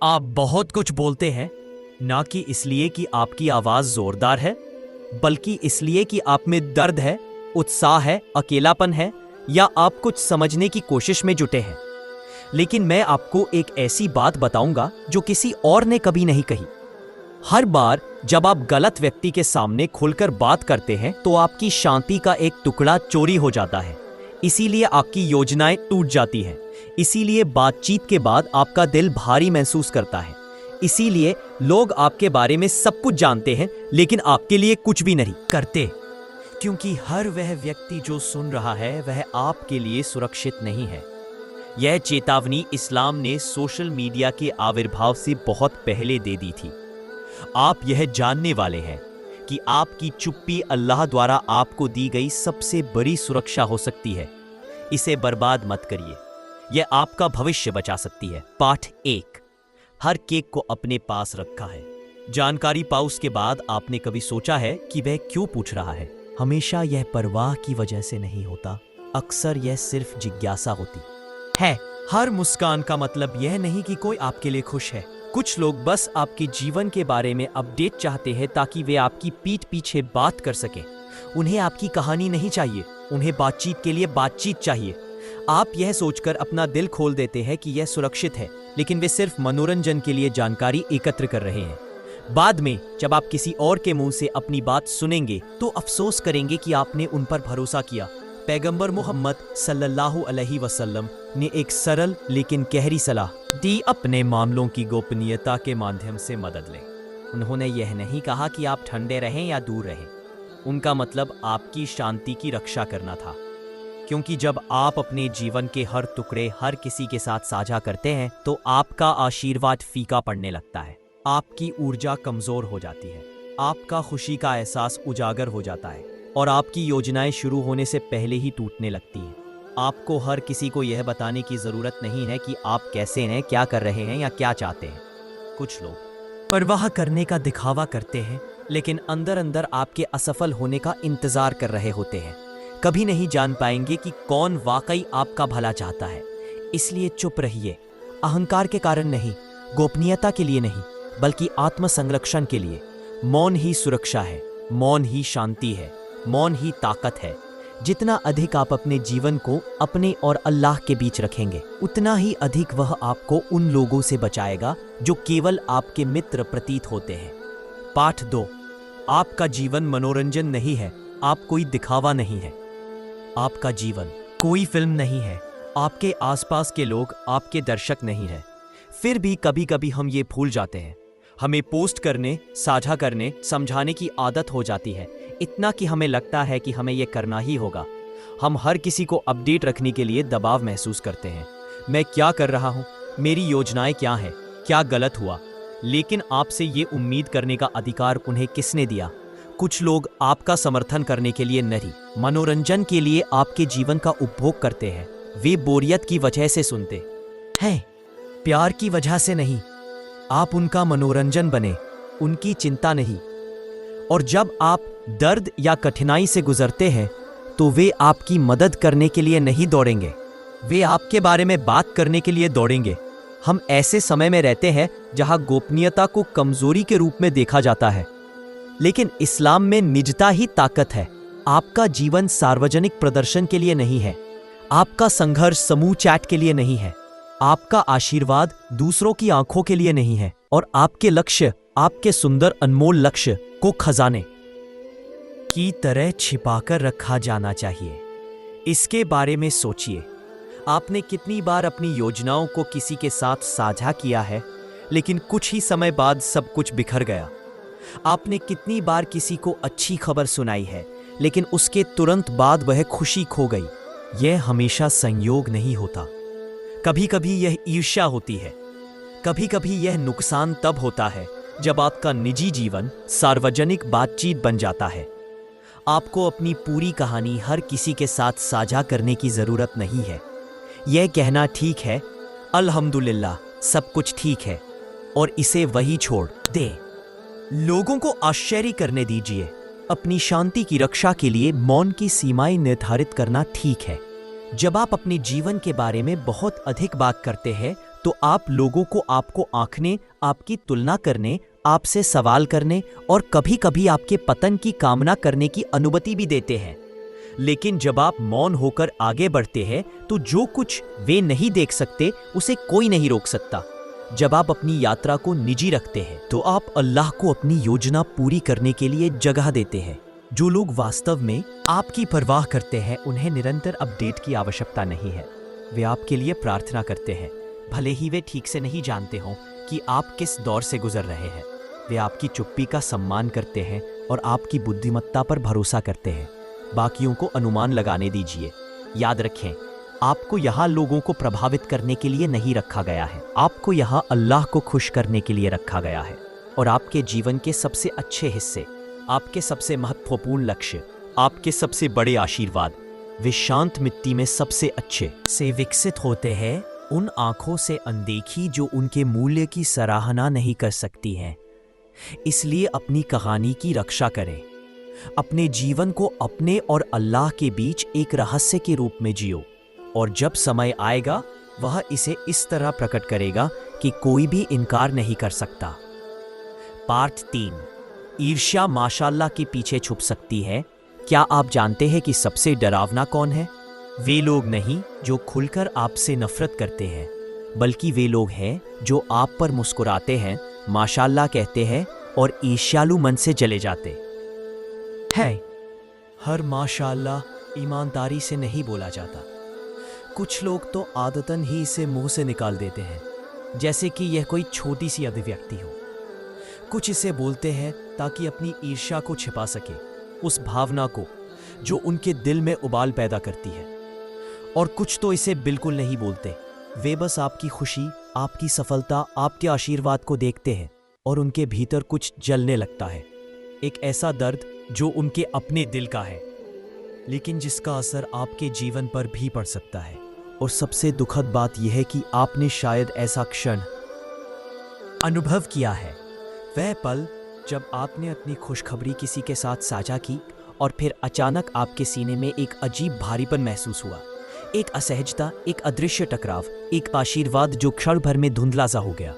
आप बहुत कुछ बोलते हैं, ना कि इसलिए कि आपकी आवाज जोरदार है, बल्कि इसलिए कि आप में दर्द है, उत्साह है, अकेलापन है, या आप कुछ समझने की कोशिश में जुटे हैं। लेकिन मैं आपको एक ऐसी बात बताऊंगा जो किसी और ने कभी नहीं कही। हर बार जब आप गलत व्यक्ति के सामने खुलकर बात करते हैं तो आपकी शांति का एक टुकड़ा चोरी हो जाता है। इसीलिए आपकी योजनाएं टूट जाती हैं। इसीलिए बातचीत के बाद आपका दिल भारी महसूस करता है। इसीलिए लोग आपके बारे में सब कुछ जानते हैं लेकिन आपके लिए कुछ भी नहीं करते, क्योंकि हर वह व्यक्ति जो सुन रहा है वह आपके लिए सुरक्षित नहीं है। यह चेतावनी इस्लाम ने सोशल मीडिया के आविर्भाव से बहुत पहले दे दी थी। आप यह जानने वाले हैं कि आपकी चुप्पी अल्लाह द्वारा आपको दी गई सबसे बड़ी सुरक्षा हो सकती है। इसे बर्बाद मत करिए, यह आपका भविष्य बचा सकती है। पाठ 1। हर केक को अपने पास रखा है। जानकारी पाउस के बाद आपने कभी सोचा है कि वह क्यों पूछ रहा है? हमेशा यह परवाह की वजह से नहीं होता, अक्सर यह सिर्फ जिज्ञासा होती है। हर मुस्कान का मतलब यह नहीं कि कोई आपके लिए खुश है। कुछ लोग बस आपके जीवन के बारे में अपडेट चाहते हैं ताकि वे आपकी पीठ पीछे बात कर सकें। उन्हें आपकी कहानी नहीं चाहिए, उन्हें बातचीत के लिए बातचीत चाहिए। आप यह सोचकर अपना दिल खोल देते हैं कि यह सुरक्षित है, लेकिन वे सिर्फ मनोरंजन के लिए जानकारी एकत्र कर रहे हैं। बाद में जब आप किसी और के मुंह से अपनी बात सुनेंगे तो अफसोस करेंगे कि आपने उन पर भरोसा किया। पैगंबर मोहम्मद सल्लल्लाहु अलैहि वसल्लम ने एक सरल लेकिन गहरी सलाह दी, अपने मामलों की गोपनीयता के माध्यम से मदद लें। उन्होंने यह नहीं कहा कि आप ठंडे रहें या दूर रहें। उनका मतलब आपकी शांति की रक्षा करना था, क्योंकि जब आप अपने जीवन के हर टुकड़े हर किसी के साथ साझा करते हैं तो आपका आशीर्वाद फीका पड़ने लगता है। आपकी ऊर्जा कमजोर हो जाती है, आपका खुशी का एहसास उजागर हो जाता है और आपकी योजनाएं शुरू होने से पहले ही टूटने लगती हैं। आपको हर किसी को यह बताने की जरूरत नहीं है कि आप कैसे हैं, क्या कर रहे हैं या क्या चाहते हैं। कुछ लोग परवाह करने का दिखावा करते हैं, लेकिन अंदर अंदर आपके असफल होने का इंतजार कर रहे होते हैं। कभी नहीं जान पाएंगे कि कौन वाकई आपका भला चाहता है। इसलिए चुप रहिए, अहंकार के कारण नहीं, गोपनीयता के लिए नहीं, बल्कि आत्म संरक्षण के लिए। मौन ही सुरक्षा है, मौन ही शांति है, मौन ही ताकत है। जितना अधिक आप अपने जीवन को अपने और अल्लाह के बीच रखेंगे, उतना ही अधिक वह आपको उन लोगों से बचाएगा जो केवल आपके मित्र प्रतीत होते हैं। पाठ 2। आपका जीवन मनोरंजन नहीं है, आप कोई दिखावा नहीं है। आपका जीवन कोई फिल्म नहीं है, आपके आसपास के लोग आपके दर्शक नहीं है। फिर भी कभी कभी हम ये भूल जाते हैं। हमें पोस्ट करने, साझा करने, समझाने की आदत हो जाती है, इतना कि हमें लगता है कि हमें यह करना ही होगा। हम हर किसी को अपडेट रखने के लिए दबाव महसूस करते हैं। मैं क्या कर रहा हूँ, मेरी योजनाएं क्या हैं, क्या गलत हुआ। लेकिन आपसे ये उम्मीद करने का अधिकार उन्हें किसने दिया? कुछ लोग आपका समर्थन करने के लिए नहीं, मनोरंजन के लिए आपके जीवन का उपभोग करते हैं। वे बोरियत की वजह से सुनते हैं, प्यार की वजह से नहीं। आप उनका मनोरंजन बने, उनकी चिंता नहीं। और जब आप दर्द या कठिनाई से गुजरते हैं तो वे आपकी मदद करने के लिए नहीं दौड़ेंगे, वे आपके बारे में बात करने के लिए दौड़ेंगे। हम ऐसे समय में रहते हैं जहां गोपनीयता को कमजोरी के रूप में देखा जाता है, लेकिन इस्लाम में निजता ही ताकत है। आपका जीवन सार्वजनिक प्रदर्शन के लिए नहीं है, आपका संघर्ष समूह चैट के लिए नहीं है, आपका आशीर्वाद दूसरों की आंखों के लिए नहीं है, और आपके लक्ष्य, आपके सुंदर अनमोल लक्ष्य को खजाने की तरह छिपाकर रखा जाना चाहिए। इसके बारे में सोचिए। आपने कितनी बार अपनी योजनाओं को किसी के साथ साझा किया है, लेकिन कुछ ही समय बाद सब कुछ बिखर गया। आपने कितनी बार किसी को अच्छी खबर सुनाई है, लेकिन उसके तुरंत बाद वह खुशी खो गई। यह हमेशा संयोग नहीं होता। कभी कभी यह ईर्ष्या होती है, कभी कभी यह नुकसान तब होता है जब आपका निजी जीवन सार्वजनिक बातचीत बन जाता है। आपको अपनी पूरी कहानी हर किसी के साथ साझा करने की जरूरत नहीं है। यह कहना ठीक है, अल्हम्दुलिल्लाह सब कुछ ठीक है, और इसे वही छोड़ दे। लोगों को आश्चर्य करने दीजिए। अपनी शांति की रक्षा के लिए मौन की सीमाएं निर्धारित करना ठीक है। जब आप अपने जीवन के बारे में बहुत अधिक बात करते हैं तो आप लोगों को आपको आंकने, आपकी तुलना करने, आपसे सवाल करने और कभी कभी आपके पतन की कामना करने की अनुमति भी देते हैं। लेकिन जब आप मौन होकर आगे बढ़ते हैं तो जो कुछ वे नहीं देख सकते उसे कोई नहीं रोक सकता। जब आप अपनी यात्रा को निजी रखते हैं तो आप अल्लाह को अपनी योजना पूरी करने के लिए जगह देते हैं। जो लोग वास्तव में आपकी परवाह करते हैं उन्हें निरंतर अपडेट की आवश्यकता नहीं है। वे आपके लिए प्रार्थना करते हैं, भले ही वे ठीक से नहीं जानते हों कि आप किस दौर से गुजर रहे हैं। वे आपकी चुप्पी का सम्मान करते हैं और आपकी बुद्धिमत्ता पर भरोसा करते हैं। बाकियों को अनुमान लगाने दीजिए। याद रखें, आपको यहाँ लोगों को प्रभावित करने के लिए नहीं रखा गया है। आपको यहाँ अल्लाह को खुश करने के लिए रखा गया है। और आपके जीवन के सबसे अच्छे हिस्से, आपके सबसे महत्वपूर्ण लक्ष्य, आपके सबसे बड़े आशीर्वाद, वे शांत मिट्टी में सबसे अच्छे से विकसित होते हैं, उन आंखों से अनदेखी जो उनके मूल्य की सराहना नहीं कर सकती हैं। इसलिए अपनी कहानी की रक्षा करें। अपने जीवन को अपने और अल्लाह के बीच एक रहस्य के रूप में जियो, और जब समय आएगा वह इसे इस तरह प्रकट करेगा कि कोई भी इनकार नहीं कर सकता। पार्ट 3, ईर्ष्या माशाल्लाह के पीछे छुप सकती है। क्या आप जानते हैं कि सबसे डरावना कौन है? वे लोग नहीं जो खुलकर आपसे नफरत करते हैं, बल्कि वे लोग हैं जो आप पर मुस्कुराते हैं, माशाल्लाह कहते हैं और ईर्ष्यालु मन से जले जाते हैं। हर माशाल्लाह ईमानदारी से नहीं बोला जाता। कुछ लोग तो आदतन ही इसे मुंह से निकाल देते हैं, जैसे कि यह कोई छोटी सी अभिव्यक्ति हो। कुछ इसे बोलते हैं ताकि अपनी ईर्ष्या को छिपा सके, उस भावना को जो उनके दिल में उबाल पैदा करती है। और कुछ तो इसे बिल्कुल नहीं बोलते। वे बस आपकी खुशी, आपकी सफलता, आपके आशीर्वाद को देखते हैं और उनके भीतर कुछ जलने लगता है। एक ऐसा दर्द जो उनके अपने दिल का है, लेकिन जिसका असर आपके जीवन पर भी पड़ सकता है। और सबसे दुखद बात यह है कि आपने शायद ऐसा क्षण अनुभव किया है, वह पल जब आपने अपनी खुशखबरी किसी के साथ साझा की और फिर अचानक आपके सीने में एक अजीब भारीपन महसूस हुआ। एक असहजता, एक अदृश्य टकराव, एक आशीर्वाद जो क्षण भर में धुंधला सा हो गया।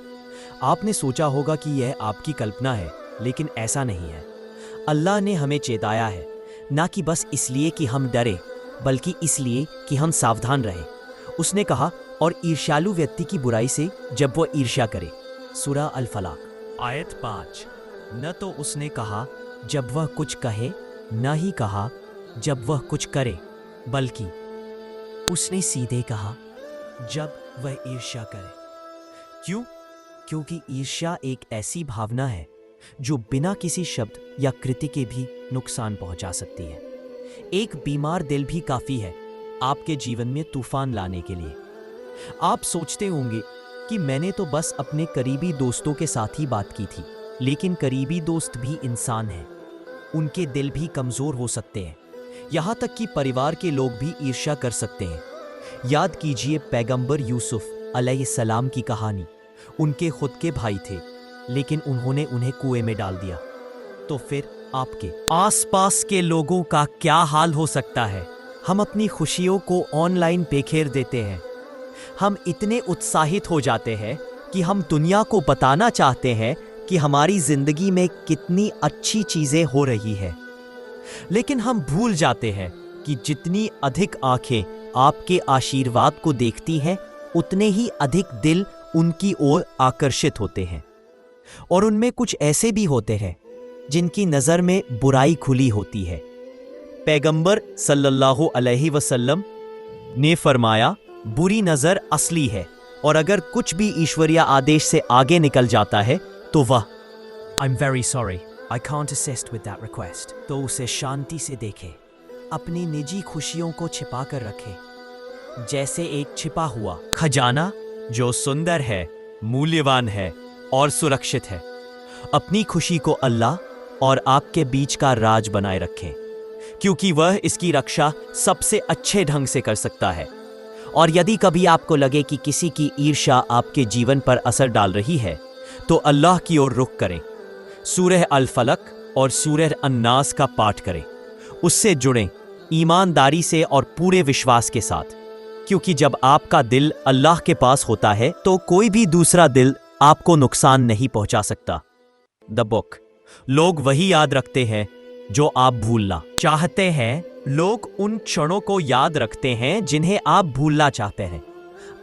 आपने सोचा होगा कि यह आपकी कल्पना है, लेकिन ऐसा नहीं है। अल्लाह ने हमें चेताया है, ना कि बस इसलिए कि हम डरे, बल्कि इसलिए कि हम सावधान रहें। उसने कहा, और ईर्ष्यालु व्यक्ति की बुराई से जब वह ईर्ष्या करे। सूरा अल फलाक आयत 5। न तो उसने कहा जब वह कुछ कहे, न ही कहा जब वह कुछ करे, बल्कि उसने सीधे कहा जब वह ईर्ष्या करे। क्यों? क्योंकि ईर्ष्या एक ऐसी भावना है जो बिना किसी शब्द या कृति के भी नुकसान पहुंचा सकती है। एक बीमार दिल भी काफी है आपके जीवन में तूफान लाने के लिए। आप सोचते होंगे कि मैंने तो बस अपने करीबी दोस्तों के साथ ही बात की थी, लेकिन करीबी दोस्त भी इंसान हैं। उनके दिल भी कमजोर हो सकते हैं। यहाँ तक कि परिवार के लोग भी ईर्ष्या कर सकते हैं। याद कीजिए पैगंबर यूसुफ अलैहिस्सलाम की कहानी। उनके खुद के भाई थे, लेकिन उन्होंने उन्हें कुएं में डाल दिया। तो फिर आपके आसपास के लोगों का क्या हाल हो सकता है? हम अपनी खुशियों को ऑनलाइन बिखेर देते हैं। हम इतने उत्साहित हो जाते हैं कि हम दुनिया को बताना चाहते हैं कि हमारी जिंदगी में कितनी अच्छी चीजें हो रही है, लेकिन हम भूल जाते हैं कि जितनी अधिक आंखें आपके आशीर्वाद को देखती हैं, उतने ही अधिक दिल उनकी ओर आकर्षित होते हैं। और उनमें कुछ ऐसे भी होते हैं जिनकी नज़र में बुराई खुली होती है। पैगंबर सल्लल्लाहु अलैहि वसल्लम ने फरमाया, बुरी नज़र असली है, और अगर कुछ भी ईश्वरीय आदेश से आगे निकल जाता है तो वह I am very sorry, I can't assist with that request, तो उसे शांति से देखे, अपनी निजी खुशियों को छिपा कर रखे, जैसे एक छिपा हुआ खजाना जो सुंदर है, मूल्यवान है और सुरक्षित है। अपनी खुशी को अल्लाह और आपके बीच का राज बनाए रखें, क्योंकि वह इसकी रक्षा सबसे अच्छे ढंग से कर सकता है। और यदि कभी आपको लगे कि किसी की ईर्ष्या आपके जीवन पर असर डाल रही है, तो अल्लाह की ओर रुख करें। सूरह अल फलक और सूरह अन्नास का पाठ करें। उससे जुड़ें ईमानदारी से और पूरे विश्वास के साथ। क्योंकि जब आपका दिल अल्लाह के पास होता है तो कोई भी दूसरा दिल आपको नुकसान नहीं पहुंचा सकता। The book. लोग वही याद रखते हैं जो आप भूलना चाहते हैं। लोग उन क्षणों को याद रखते हैं जिन्हें आप भूलना चाहते हैं।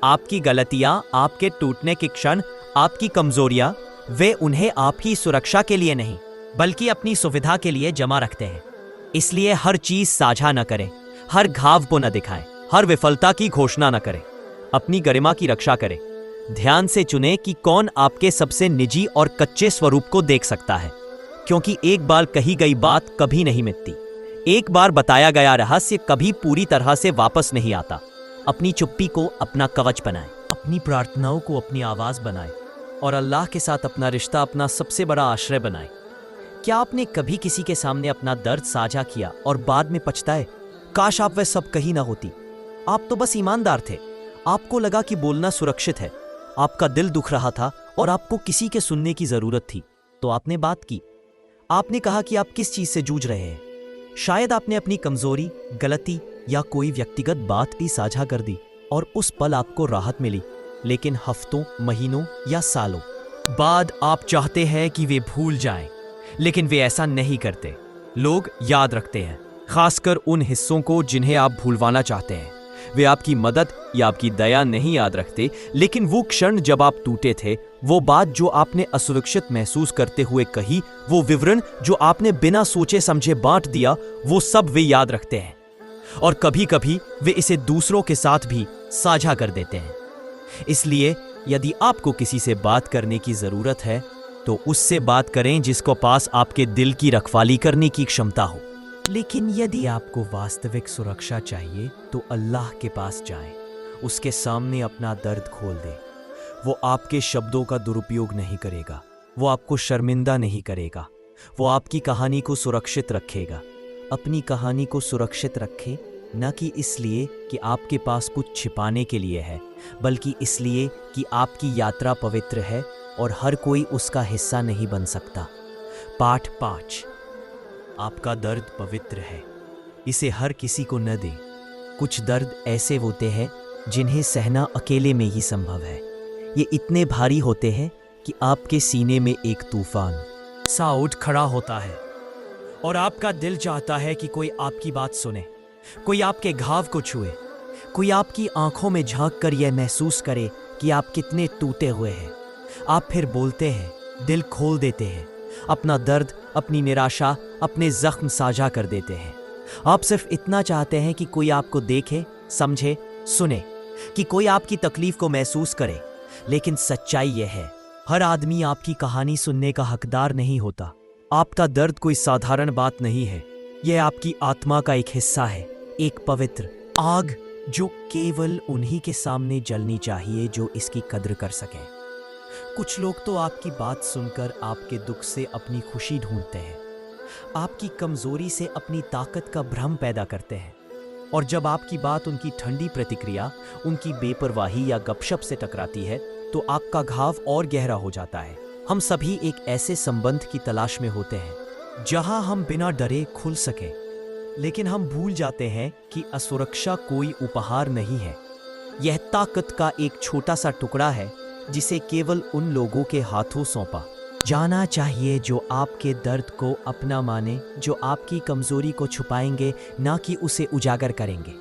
आपकी गलतियां, आपके टूटने के क्षण, आपकी कमजोरियां, वे उन्हें आपकी सुरक्षा के लिए नहीं बल्कि अपनी सुविधा के लिए जमा रखते हैं। इसलिए हर चीज साझा न करें, हर घाव को न दिखाएं, हर विफलता की घोषणा न करें, अपनी गरिमा की रक्षा करें। ध्यान से चुनें कि कौन आपके सबसे निजी और कच्चे स्वरूप को देख सकता है, क्योंकि एक बार कही गई बात कभी नहीं मिटती। एक बार बताया गया रहस्य कभी पूरी तरह से वापस नहीं आता। अपनी चुप्पी को अपना कवच बनाएं, अपनी प्रार्थनाओं को अपनी आवाज बनाएं और अल्लाह के साथ अपना रिश्ता अपना सबसे बड़ा आश्रय बनाएं। क्या आपने कभी किसी के सामने अपना दर्द साझा किया और बाद में पछताए, काश आप वह सब कही ना होती? आप तो बस ईमानदार थे। आपको लगा कि बोलना सुरक्षित है, आपका दिल दुख रहा था और आपको किसी के सुनने की जरूरत थी, तो आपने बात की। आपने कहा कि आप किस चीज से जूझ रहे हैं। शायद आपने अपनी कमजोरी, गलती या कोई व्यक्तिगत बात भी साझा कर दी और उस पल आपको राहत मिली। लेकिन हफ्तों, महीनों या सालों बाद आप चाहते हैं कि वे भूल जाएं, लेकिन वे ऐसा नहीं करते। लोग याद रखते हैं, खासकर उन हिस्सों को जिन्हें आप भूलवाना चाहते हैं। वे आपकी मदद या आपकी दया नहीं याद रखते, लेकिन वो क्षण जब आप टूटे थे, वो बात जो आपने असुरक्षित महसूस करते हुए कही, वो विवरण जो आपने बिना सोचे समझे बांट दिया, वो सब वे याद रखते हैं। और कभी कभी वे इसे दूसरों के साथ भी साझा कर देते हैं। इसलिए यदि आपको किसी से बात करने की जरूरत है तो उससे बात करें जिसको पास आपके दिल की रखवाली करने की क्षमता हो। लेकिन यदि आपको वास्तविक सुरक्षा चाहिए तो अल्लाह के पास जाएं, उसके सामने अपना दर्द खोल दें। वो आपके शब्दों का दुरुपयोग नहीं करेगा, वो आपको शर्मिंदा नहीं करेगा, वो आपकी कहानी को सुरक्षित रखेगा। अपनी कहानी को सुरक्षित रखें, न कि इसलिए कि आपके पास कुछ छिपाने के लिए है, बल्कि इसलिए कि आपकी यात्रा पवित्र है और हर कोई उसका हिस्सा नहीं बन सकता। पाठ 5। आपका दर्द पवित्र है, इसे हर किसी को न दें। कुछ दर्द ऐसे होते हैं जिन्हें सहना अकेले में ही संभव है। ये इतने भारी होते हैं कि आपके सीने में एक तूफान सा उठ खड़ा होता है और आपका दिल चाहता है कि कोई आपकी बात सुने, कोई आपके घाव को छुए, कोई आपकी आंखों में झांक कर यह महसूस करे कि आप कितने टूटे हुए हैं। आप फिर बोलते हैं, दिल खोल देते हैं, अपना दर्द, अपनी निराशा, अपने जख्म साझा कर देते हैं। आप सिर्फ इतना चाहते हैं कि कोई आपको देखे, समझे, सुने, कि कोई आपकी तकलीफ को महसूस करे। लेकिन सच्चाई यह है, हर आदमी आपकी कहानी सुनने का हकदार नहीं होता। आपका दर्द कोई साधारण बात नहीं है, यह आपकी आत्मा का एक हिस्सा है, एक पवित्र आग जो केवल उन्हीं के सामने जलनी चाहिए जो इसकी कद्र कर सकें। कुछ लोग तो आपकी बात सुनकर आपके दुख से अपनी खुशी ढूंढते हैं, आपकी कमजोरी से अपनी ताकत का भ्रम पैदा करते हैं, और जब आपकी बात उनकी ठंडी प्रतिक्रिया, उनकी बेपरवाही या गपशप से टकराती है तो आपका घाव और गहरा हो जाता है। हम सभी एक ऐसे संबंध की तलाश में होते हैं जहां हम बिना डरे खुल सकें, लेकिन हम भूल जाते हैं कि असुरक्षा कोई उपहार नहीं है। यह ताकत का एक छोटा सा टुकड़ा है जिसे केवल उन लोगों के हाथों सौंपा जाना चाहिए जो आपके दर्द को अपना माने, जो आपकी कमजोरी को छुपाएंगे, ना कि उसे उजागर करेंगे।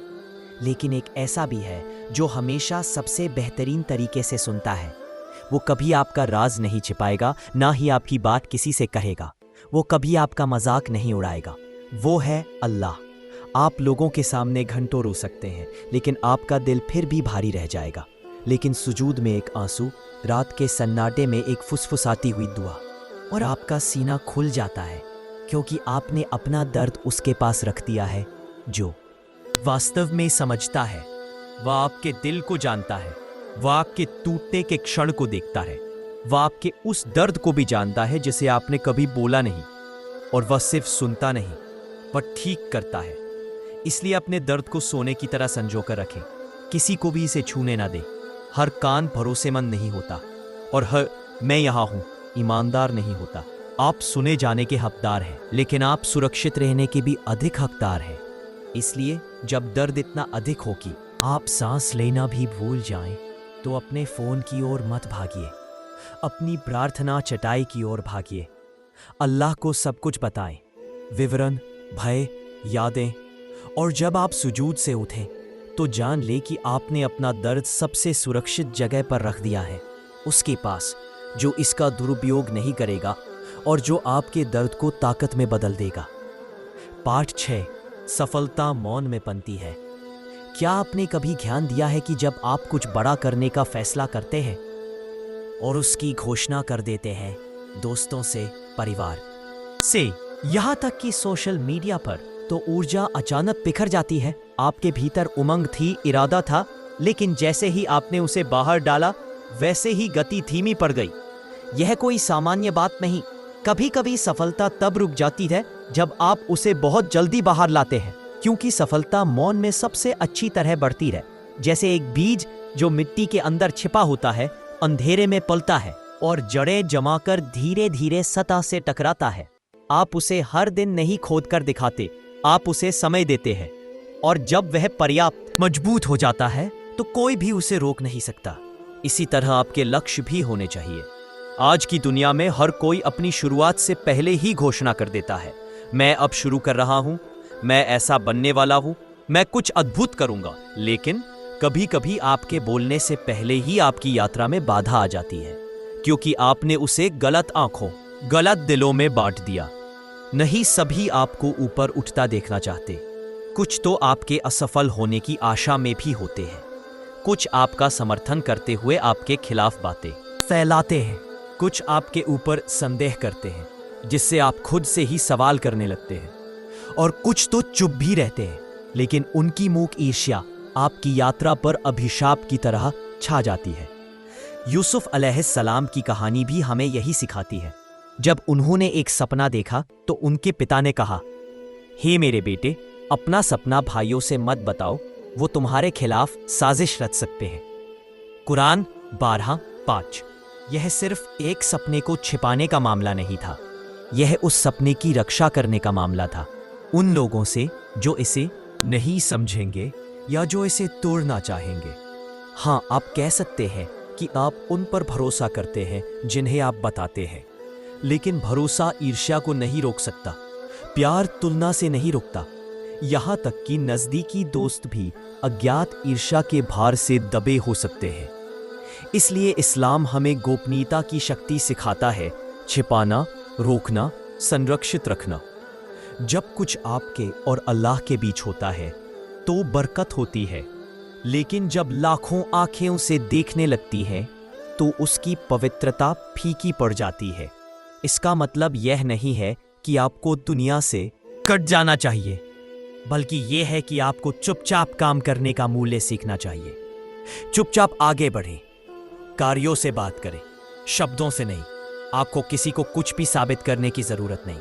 लेकिन एक ऐसा भी है जो हमेशा सबसे बेहतरीन तरीके से सुनता है। वो कभी आपका राज नहीं छिपाएगा, ना ही आपकी बात किसी से कहेगा। वो कभी आपका मजाक नहीं उड़ाएगा। वो है अल्लाह। आप लोगों के सामने घंटों रो सकते हैं, लेकिन आपका दिल फिर भी भारी रह जाएगा। लेकिन सुजूद में एक आंसू, रात के सन्नाटे में एक फुसफुसाती हुई दुआ, और आपका सीना खुल जाता है, क्योंकि आपने अपना दर्द उसके पास रख दिया है जो वास्तव में समझता है। वह आपके दिल को जानता है, वह आपके टूटने के क्षण को देखता है, वह आपके उस दर्द को भी जानता है जिसे आपने कभी बोला नहीं, और वह सिर्फ सुनता नहीं, वह ठीक करता है। इसलिए अपने दर्द को सोने की तरह संजोकर रखें, किसी को भी इसे छूने ना दें। हर कान भरोसेमंद नहीं होता, और हर मैं यहाँ हूँ ईमानदार नहीं होता। आप सुने जाने के हकदार हैं, लेकिन आप सुरक्षित रहने के भी अधिक हकदार हैं। इसलिए जब दर्द इतना अधिक हो कि आप सांस लेना भी भूल जाएं तो अपने फोन की ओर मत भागिए, अपनी प्रार्थना चटाई की ओर भागिए। अल्लाह को सब कुछ बताएं, विवरण, भय, यादें। और जब आप सुजूद से उठें तो जान ले कि आपने अपना दर्द सबसे सुरक्षित जगह पर रख दिया है, उसके पास जो इसका दुरुपयोग नहीं करेगा और जो आपके दर्द को ताकत में बदल देगा। पाठ 6, सफलता मौन में पनती है। क्या आपने कभी ध्यान दिया है कि जब आप कुछ बड़ा करने का फैसला करते हैं और उसकी घोषणा कर देते हैं, दोस्तों से, परिवार से, यहाँ तक कि सोशल मीडिया पर, तो ऊर्जा अचानक बिखर जाती है। आपके भीतर उमंग थी, इरादा था, लेकिन जैसे ही आपने उसे बाहर डाला वैसे ही गति धीमी पड़ गई। यह कोई सामान्य बात नहीं। कभी कभी सफलता तब रुक जाती है जब आप उसे बहुत जल्दी बाहर लाते हैं, क्योंकि सफलता मौन में सबसे अच्छी तरह बढ़ती है। जैसे एक बीज जो मिट्टी के अंदर छिपा होता है, अंधेरे में पलता है और जड़ें जमाकर धीरे धीरे सतह से टकराता है। आप उसे हर दिन नहीं खोद कर दिखाते, आप उसे समय देते हैं, और जब वह पर्याप्त मजबूत हो जाता है तो कोई भी उसे रोक नहीं सकता। इसी तरह आपके लक्ष्य भी होने चाहिए। आज की दुनिया में हर कोई अपनी शुरुआत से पहले ही घोषणा कर देता है, मैं अब शुरू कर रहा हूं, मैं ऐसा बनने वाला हूं, मैं कुछ अद्भुत करूंगा। लेकिन कभी कभी आपके बोलने से पहले ही आपकी यात्रा में बाधा आ जाती है, क्योंकि आपने उसे गलत आंखों, गलत दिलों में बांट दिया। नहीं सभी आपको ऊपर उठता देखना चाहते, कुछ तो आपके असफल होने की आशा में भी होते हैं। कुछ आपका समर्थन करते हुए आपके खिलाफ बातें फैलाते हैं, कुछ आपके ऊपर संदेह करते हैं जिससे आप खुद से ही सवाल करने लगते हैं, और कुछ तो चुप भी रहते हैं, लेकिन उनकी मूक ईर्ष्या आपकी यात्रा पर अभिशाप की तरह छा जाती है। यूसुफ अलैहिस्सलाम की कहानी भी हमें यही सिखाती है। जब उन्होंने एक सपना देखा तो उनके पिता ने कहा, हे मेरे बेटे, अपना सपना भाइयों से मत बताओ, वो तुम्हारे खिलाफ साजिश रच सकते हैं। कुरान 12:5। यह सिर्फ एक सपने को छिपाने का मामला नहीं था, यह उस सपने की रक्षा करने का मामला था, उन लोगों से जो इसे नहीं समझेंगे या जो इसे तोड़ना चाहेंगे। हाँ, आप कह सकते हैं कि आप उन पर भरोसा करते हैं जिन्हें आप बताते हैं, लेकिन भरोसा ईर्ष्या को नहीं रोक सकता, प्यार तुलना से नहीं रुकता। यहाँ तक कि नजदीकी दोस्त भी अज्ञात ईर्ष्या के भार से दबे हो सकते हैं। इसलिए इस्लाम हमें गोपनीयता की शक्ति सिखाता है, छिपाना, रोकना, संरक्षित रखना। जब कुछ आपके और अल्लाह के बीच होता है तो बरकत होती है, लेकिन जब लाखों आंखें उसे देखने लगती हैं तो उसकी पवित्रता फीकी पड़ जाती है। इसका मतलब यह नहीं है कि आपको दुनिया से कट जाना चाहिए, बल्कि यह है कि आपको चुपचाप काम करने का मूल्य सीखना चाहिए। चुपचाप आगे बढ़ें, कार्यों से बात करें, शब्दों से नहीं। आपको किसी को कुछ भी साबित करने की जरूरत नहीं,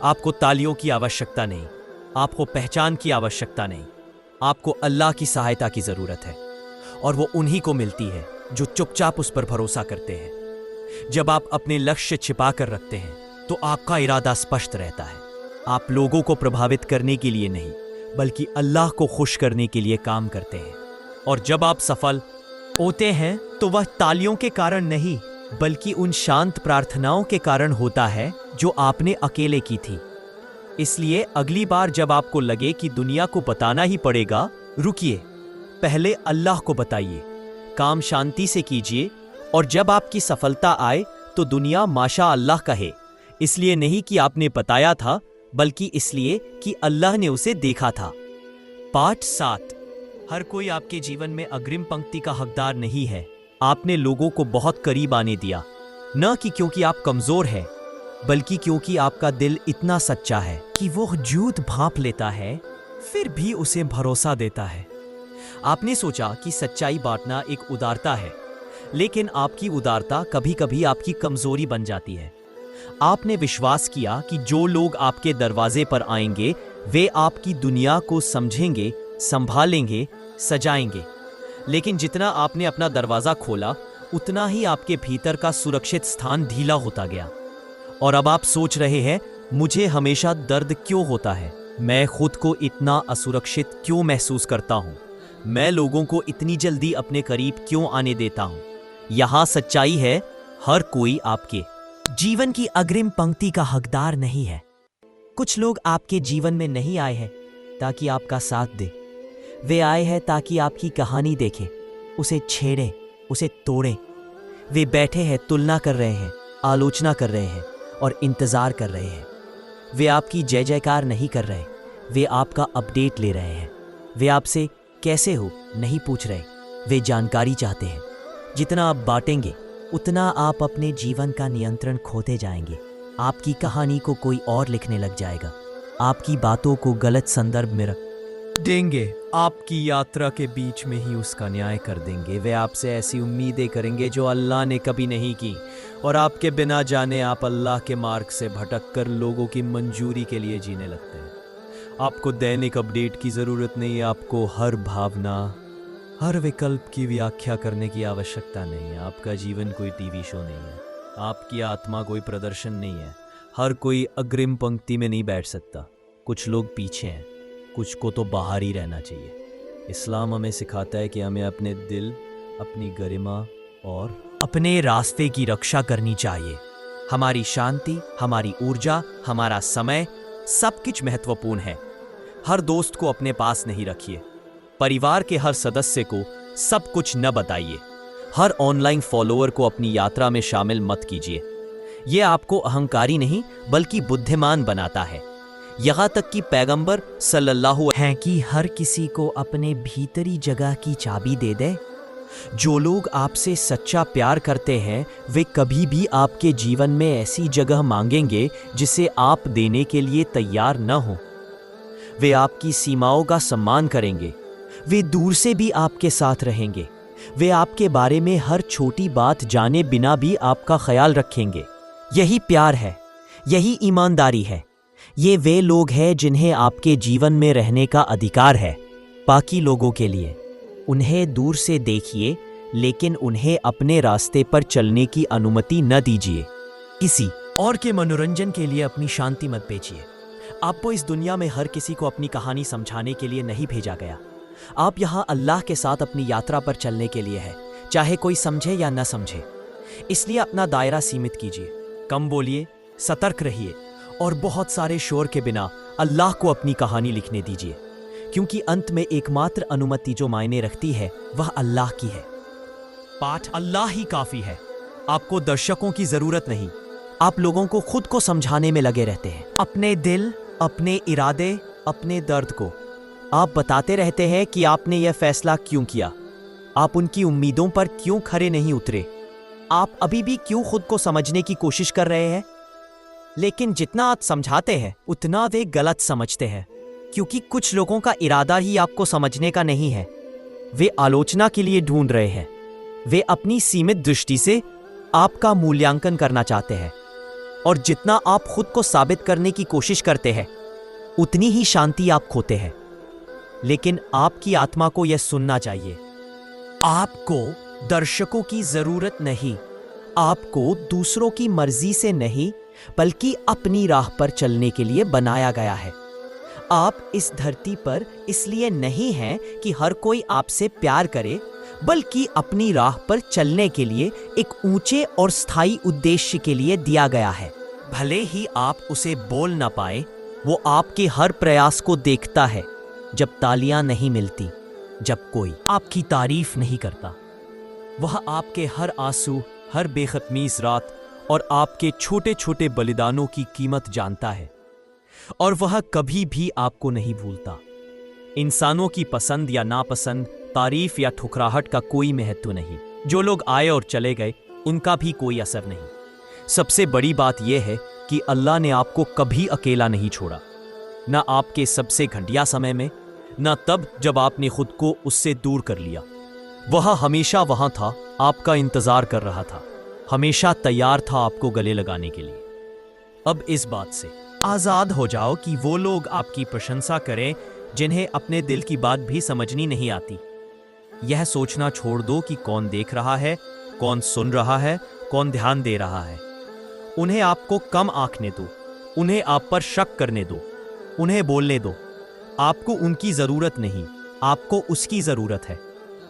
आपको तालियों की आवश्यकता नहीं, आपको पहचान की आवश्यकता नहीं। आपको अल्लाह की सहायता की जरूरत है, और वो उन्हीं को मिलती है जो चुपचाप उस पर भरोसा करते हैं। जब आप अपने लक्ष्य छिपा कर रखते हैं तो आपका इरादा स्पष्ट रहता है। आप लोगों को प्रभावित करने के लिए नहीं, बल्कि अल्लाह को खुश करने के लिए काम करते हैं। और जब आप सफल होते हैं तो वह तालियों के कारण नहीं, बल्कि उन शांत प्रार्थनाओं के कारण होता है जो आपने अकेले की थी। इसलिए अगली बार जब आपको लगे कि दुनिया को बताना ही पड़ेगा, रुकिए, पहले अल्लाह को बताइए, काम शांति से कीजिए, और जब आपकी सफलता आए तो दुनिया माशा अल्लाह कहे, इसलिए नहीं कि आपने बताया था, बल्कि इसलिए कि अल्लाह ने उसे देखा था। पाठ 7। हर कोई आपके जीवन में अग्रिम पंक्ति का हकदार नहीं है। आपने लोगों को बहुत करीब आने दिया, न कि क्योंकि आप कमजोर हैं, बल्कि क्योंकि आपका दिल इतना सच्चा है कि वो झूठ भांप लेता है फिर भी उसे भरोसा देता है। आपने सोचा कि सच्चाई बांटना एक उदारता है, लेकिन आपकी उदारता कभी कभी आपकी कमजोरी बन जाती है। आपने विश्वास किया कि जो लोग आपके दरवाजे पर आएंगे वे आपकी दुनिया को समझेंगे, संभालेंगे, सजाएंगे, लेकिन जितना आपने अपना दरवाजा खोला उतना ही आपके भीतर का सुरक्षित स्थान ढीला होता गया। और अब आप सोच रहे हैं, मुझे हमेशा दर्द क्यों होता है, मैं खुद को इतना असुरक्षित क्यों महसूस करता हूँ। मैं लोगों को इतनी जल्दी अपने करीब क्यों आने देता हूँ? यहाँ सच्चाई है, हर कोई आपके जीवन की अग्रिम पंक्ति का हकदार नहीं है। कुछ लोग आपके जीवन में नहीं आए हैं ताकि आपका साथ दे, वे आए हैं ताकि आपकी कहानी देखें, उसे छेड़ें, उसे तोड़ें। वे बैठे हैं, तुलना कर रहे हैं, आलोचना कर रहे हैं और इंतजार कर रहे हैं। वे आपकी जय जयकार नहीं कर रहे, वे आपका अपडेट ले रहे हैं। वे आपसे कैसे हो नहीं पूछ रहे, वे जानकारी चाहते हैं। जितना आप बांटेंगे उतना आप अपने जीवन का नियंत्रण खोते जाएंगे। आपकी कहानी को कोई और लिखने लग जाएगा, आपकी बातों को गलत संदर्भ में रख देंगे, आपकी यात्रा के बीच में ही उसका न्याय कर देंगे। वे आपसे ऐसी उम्मीदें करेंगे जो अल्लाह ने कभी नहीं की, और आपके बिना जाने आप अल्लाह के मार्ग से भटक कर लोगों की मंजूरी के लिए जीने लगते हैं। आपको दैनिक अपडेट की ज़रूरत नहीं है, आपको हर भावना, हर विकल्प की व्याख्या करने की आवश्यकता नहीं है। आपका जीवन कोई टीवी शो नहीं है, आपकी आत्मा कोई प्रदर्शन नहीं है। हर कोई अग्रिम पंक्ति में नहीं बैठ सकता, कुछ लोग पीछे हैं, कुछ को तो बाहर ही रहना चाहिए। इस्लाम हमें सिखाता है कि हमें अपने दिल, अपनी गरिमा और अपने रास्ते की रक्षा करनी चाहिए। हमारी शांति, हमारी ऊर्जा, हमारा समय सब कुछ महत्वपूर्ण है। हर दोस्त को अपने पास नहीं रखिए, परिवार के हर सदस्य को सब कुछ न बताइए, हर ऑनलाइन फॉलोअर को अपनी यात्रा में शामिल मत कीजिए। यह आपको अहंकारी नहीं बल्कि बुद्धिमान बनाता है। यहाँ तक कि पैगंबर सल्लल्लाहु अलैहि वसल्लम कि हर किसी को अपने भीतरी जगह की चाबी दे दे। जो लोग आपसे सच्चा प्यार करते हैं वे कभी भी आपके जीवन में ऐसी जगह मांगेंगे जिसे आप देने के लिए तैयार न हो। वे आपकी सीमाओं का सम्मान करेंगे, वे दूर से भी आपके साथ रहेंगे, वे आपके बारे में हर छोटी बात जाने बिना भी आपका ख्याल रखेंगे। यही प्यार है, यही ईमानदारी है। ये वे लोग हैं जिन्हें आपके जीवन में रहने का अधिकार है। बाकी लोगों के लिए उन्हें दूर से देखिए, लेकिन उन्हें अपने रास्ते पर चलने की अनुमति न दीजिए। किसी और के मनोरंजन के लिए अपनी शांति मत बेचिए। आपको इस दुनिया में हर किसी को अपनी कहानी समझाने के लिए नहीं भेजा गया। आप यहाँ अल्लाह के साथ अपनी यात्रा पर चलने के लिए है, चाहे कोई समझे या न समझे। इसलिए अपना दायरा सीमित कीजिए, कम बोलिए, सतर्क रहिए और बहुत सारे शोर के बिना अल्लाह को अपनी कहानी लिखने दीजिए, क्योंकि अंत में एकमात्र अनुमति जो मायने रखती है वह अल्लाह की है। पाठ अल्लाह ही काफी है, आपको दर्शकों की जरूरत नहीं। आप लोगों को खुद को समझाने में लगे रहते हैं, अपने दिल, अपने इरादे, अपने दर्द को। आप बताते रहते हैं कि आपने यह फैसला क्यों किया, आप उनकी उम्मीदों पर क्यों खरे नहीं उतरे, आप अभी भी क्यों खुद को समझने की कोशिश कर रहे हैं। लेकिन जितना आप समझाते हैं उतना वे गलत समझते हैं, क्योंकि कुछ लोगों का इरादा ही आपको समझने का नहीं है। वे आलोचना के लिए ढूंढ रहे हैं, वे अपनी सीमित दृष्टि से आपका मूल्यांकन करना चाहते हैं। और जितना आप खुद को साबित करने की कोशिश करते हैं उतनी ही शांति आप खोते हैं। लेकिन आपकी आत्मा को यह सुनना चाहिए, आपको दर्शकों की जरूरत नहीं, आपको दूसरों की मर्जी से नहीं बल्कि अपनी राह पर चलने के लिए बनाया गया है। आप इस धरती पर इसलिए नहीं हैं कि हर कोई आपसे प्यार करे, बल्कि अपनी राह पर चलने के लिए एक ऊंचे और स्थायी उद्देश्य के लिए दिया गया है। भले ही आप उसे बोल ना पाए, वो आपके हर प्रयास को देखता है। जब तालियां नहीं मिलती, जब कोई आपकी तारीफ नहीं करता, वह आपके हर आंसू, हर बेखतमीज रात और आपके छोटे छोटे बलिदानों की कीमत जानता है, और वह कभी भी आपको नहीं भूलता। इंसानों की पसंद या नापसंद, तारीफ या ठुकराहट का कोई महत्व नहीं। जो लोग आए और चले गए उनका भी कोई असर नहीं। सबसे बड़ी बात यह है कि अल्लाह ने आपको कभी अकेला नहीं छोड़ा, न आपके सबसे घटिया समय में, न तब जब आपने खुद को उससे दूर कर लिया। वह हमेशा वहां था, आपका इंतजार कर रहा था, हमेशा तैयार था आपको गले लगाने के लिए। अब इस बात से आजाद हो जाओ कि वो लोग आपकी प्रशंसा करें जिन्हें अपने दिल की बात भी समझनी नहीं आती। यह सोचना छोड़ दो कि कौन देख रहा है, कौन सुन रहा है, कौन ध्यान दे रहा है। उन्हें आपको कम आंकने दो, उन्हें आप पर शक करने दो, उन्हें बोलने दो। आपको उनकी जरूरत नहीं, आपको उसकी जरूरत है।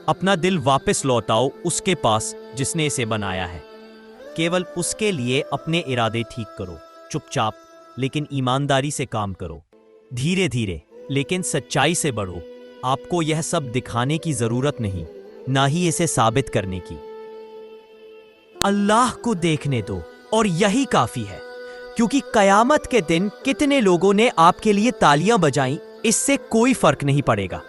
अपना दिल वापस लौटाओ उसके पास जिसने इसे बनाया है। केवल उसके लिए अपने इरादे ठीक करो। चुपचाप लेकिन ईमानदारी से काम करो। धीरे धीरे लेकिन सच्चाई से बढ़ो। आपको यह सब दिखाने की जरूरत नहीं, ना ही इसे साबित करने की। अल्लाह को देखने दो और यही काफी है, क्योंकि कयामत के दिन कितने लोगों ने आपके लिए तालियां बजाई, इससे कोई फर्क नहीं पड़ेगा।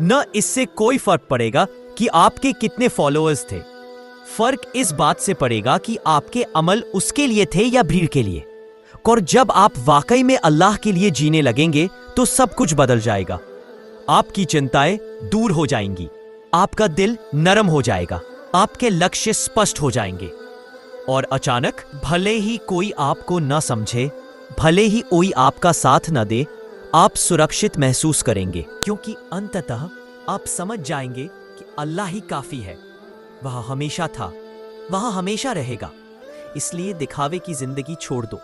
न इससे कोई फर्क पड़ेगा कि आपके कितने फॉलोअर्स थे। फर्क इस बात से पड़ेगा कि आपके अमल उसके लिए थे या भीड़ के लिए। और जब आप वाकई में अल्लाह के लिए जीने लगेंगे तो सब कुछ बदल जाएगा। आपकी चिंताएं दूर हो जाएंगी, आपका दिल नरम हो जाएगा, आपके लक्ष्य स्पष्ट हो जाएंगे। और अचानक भले ही कोई आपको न समझे, भले ही कोई आपका साथ न दे, आप सुरक्षित महसूस करेंगे, क्योंकि अंततः आप समझ जाएंगे कि अल्लाह ही काफी है। वह हमेशा था, वह हमेशा रहेगा। इसलिए दिखावे की जिंदगी छोड़ दो,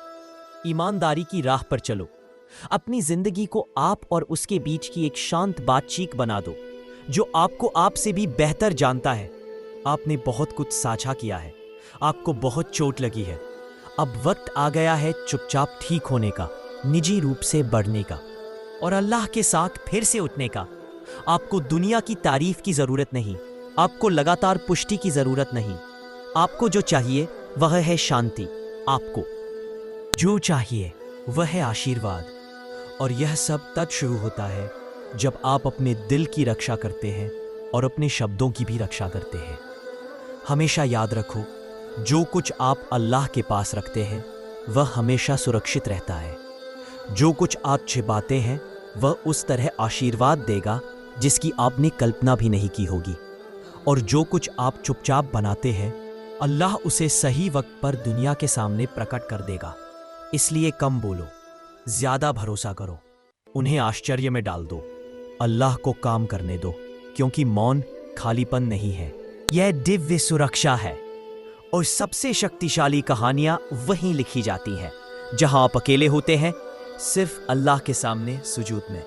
ईमानदारी की राह पर चलो। अपनी जिंदगी को आप और उसके बीच की एक शांत बातचीत बना दो, जो आपको आपसे भी बेहतर जानता है। आपने बहुत कुछ साझा किया है, आपको बहुत चोट लगी है। अब वक्त आ गया है चुपचाप ठीक होने का, निजी रूप से बढ़ने का और अल्लाह के साथ फिर से उठने का। आपको दुनिया की तारीफ की जरूरत नहीं, आपको लगातार पुष्टि की जरूरत नहीं। आपको जो चाहिए वह है शांति। आपको जो चाहिए वह है आशीर्वाद। और यह सब तब शुरू होता है जब आप अपने दिल की रक्षा करते हैं और अपने शब्दों की भी रक्षा करते हैं। हमेशा याद रखो, जो कुछ आप अल्लाह के पास रखते हैं वह हमेशा सुरक्षित रहता है। जो कुछ आप छिपाते हैं वह उस तरह आशीर्वाद देगा जिसकी आपने कल्पना भी नहीं की होगी। और जो कुछ आप चुपचाप बनाते हैं, अल्लाह उसे सही वक्त पर दुनिया के सामने प्रकट कर देगा। इसलिए कम बोलो, ज्यादा भरोसा करो, उन्हें आश्चर्य में डाल दो, अल्लाह को काम करने दो, क्योंकि मौन खालीपन नहीं है, यह दिव्य सुरक्षा है। और सबसे शक्तिशाली कहानियां वहीं लिखी जाती हैं जहां आप अकेले होते हैं, सिर्फ अल्लाह के सामने सुजूद में।